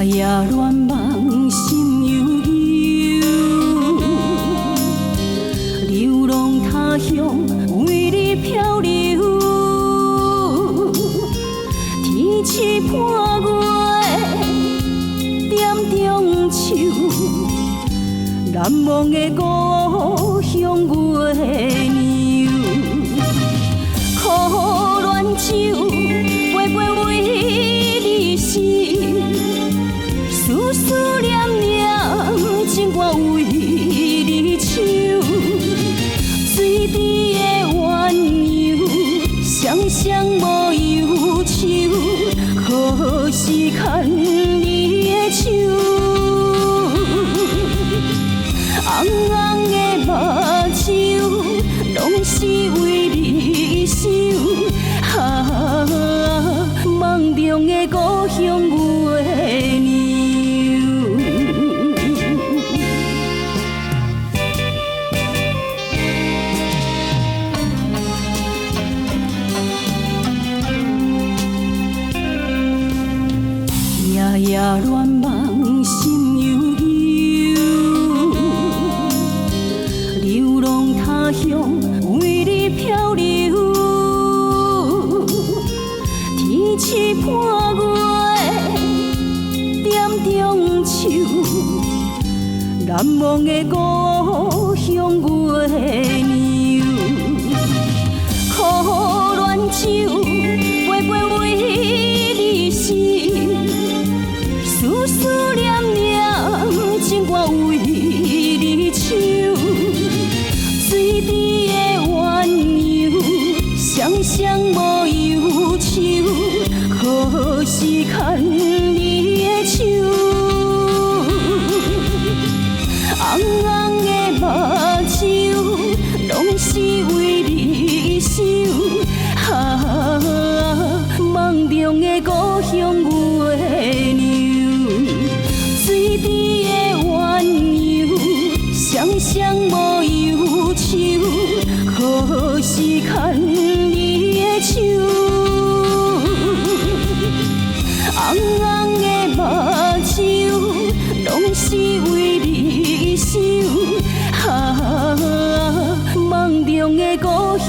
夜恋梦心悠悠，流浪他乡为你漂流。天气半月点中秋，难忘的故乡月娘。可恋酒杯杯为你诗。思思念念，情歌为你唱。水边的鸳鸯，双双无忧愁。何时牵你的手？红红的目睭，拢是为你想。梦中的故乡月娘。夜恋梦心悠悠，流浪他乡为你漂流。天气半月点中秋，难忘的故乡月娘。可恋酒杯杯为你诗。思思念念，情歌为你唱。水边的鸳鸯，双双无忧愁。何时牵你的手？红红的目睭，拢是为你想。梦中的故乡月娘。水边的鸳鸯，双双无忧愁。何时牵你的手？红红的目睭，拢是为你想。梦中的故乡。